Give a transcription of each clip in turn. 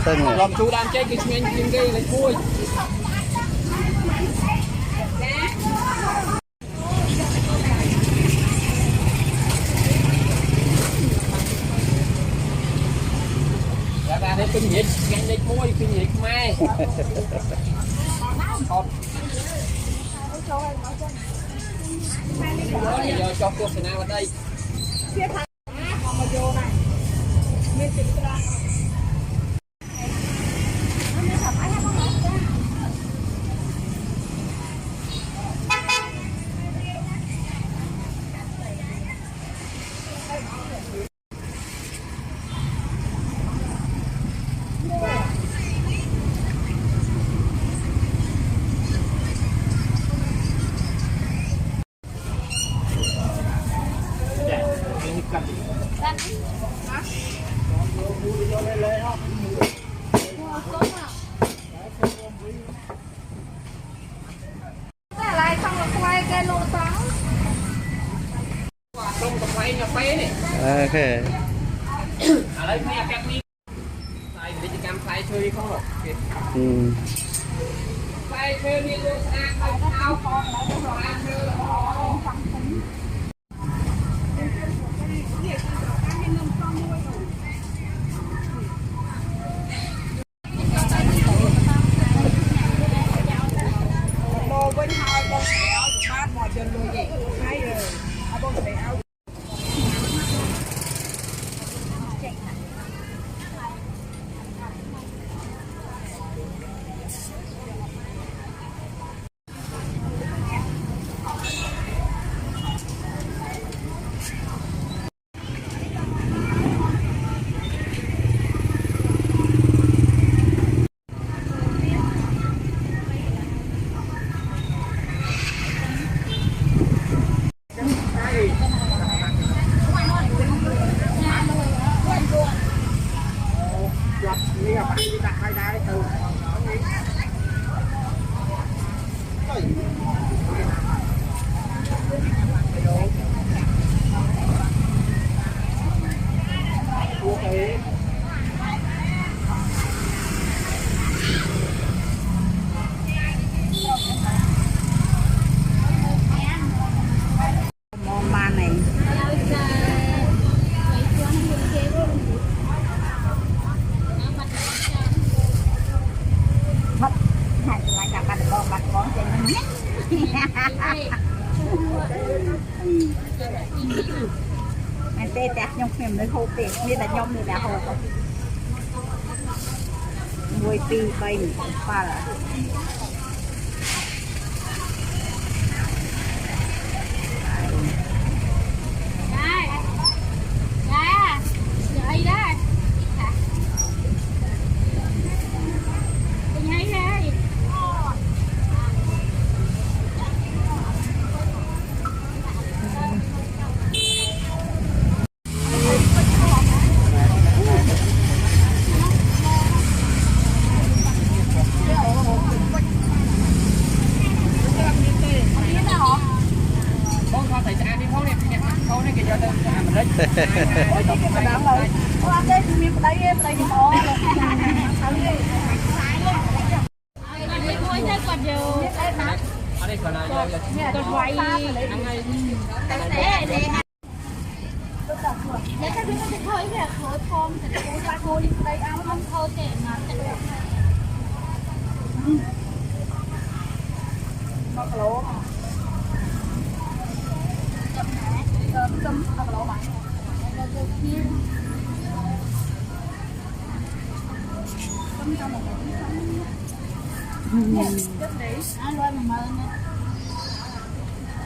sưng lòng chú đang chơi cái chuyện game gây lấy vui đây kinh nghiệm ngành đây môi kinh nghiệm mai còn giờ cho cô sẽ nào ở đây ok ở đây mấy các mi tại vì chỉ cầm phải chơi không được phải chơi đi luôn ăn ao con rồi ăn chơi anh tê tẹt nhông phèm nơi hộp tê nên là nhông này là hộp mùi pi bay pha là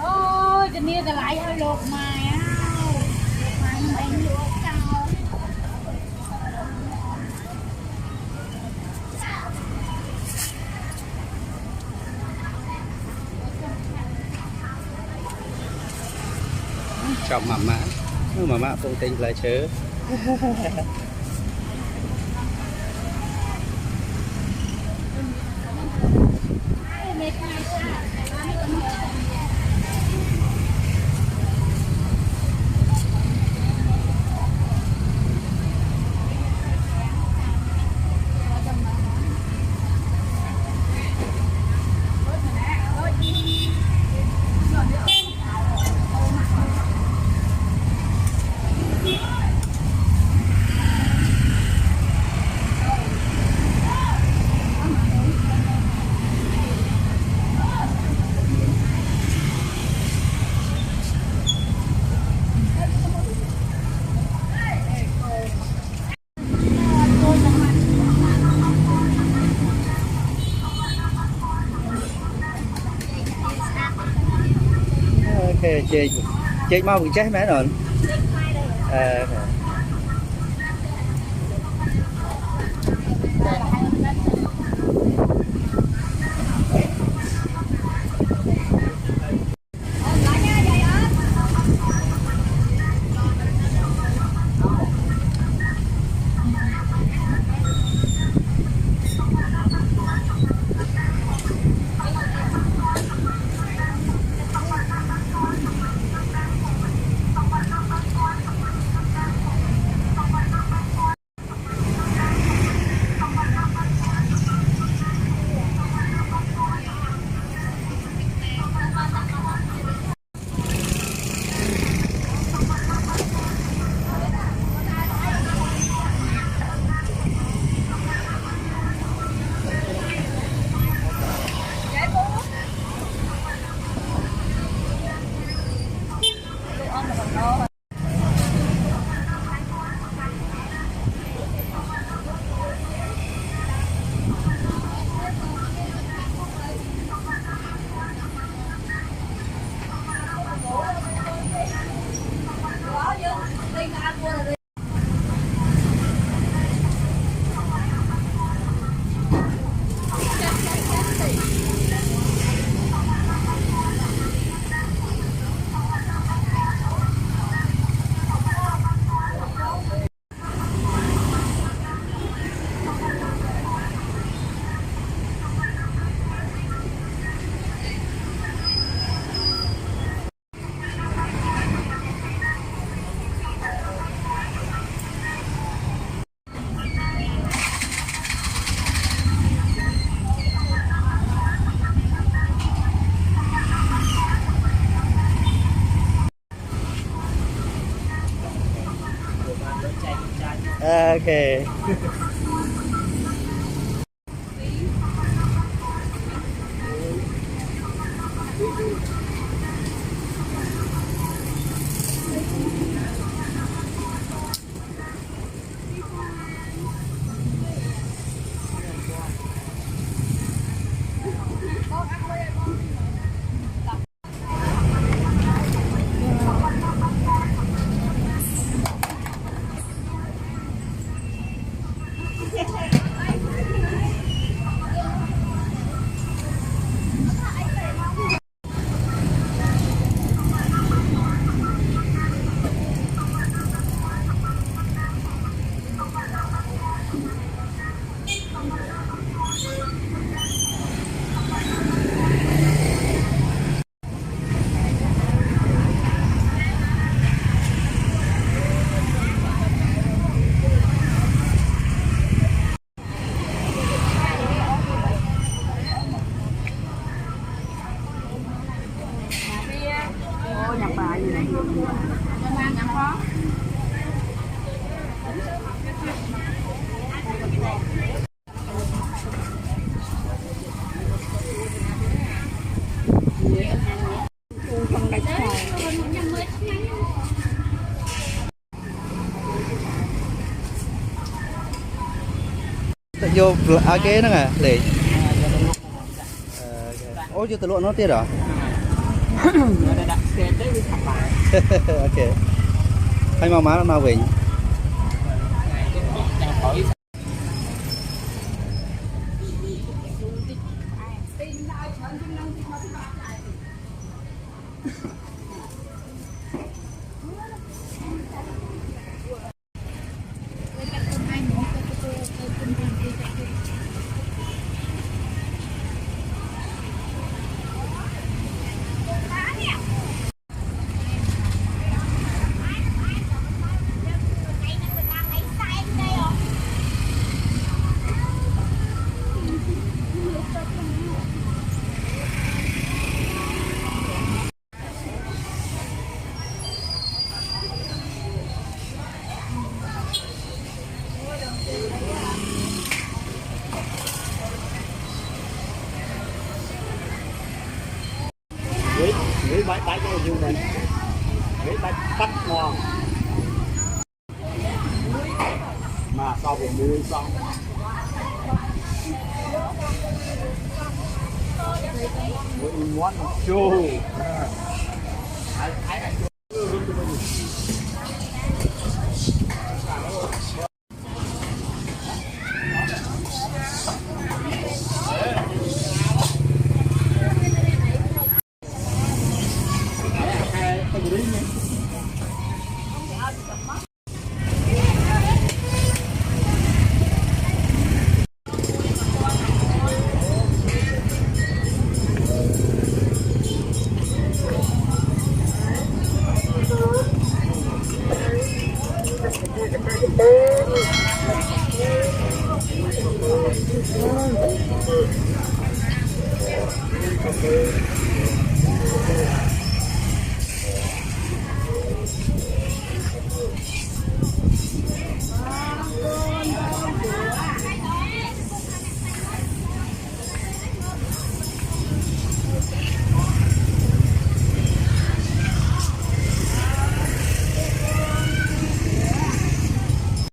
ôi cái nia lại hơi lột mày á mày lột cao chọn mama không tính là chớ chơi mau bị chết mẹ rồi. Ok. Vô kế nó à lì. Ôi chưa từ lụa nó tiết rồi. Ok. Hay mau má mau về. Nghĩ bãi bãi cái gì này, nghĩ bãi bắt ngon mà sau một muối xong muối món chua Okay.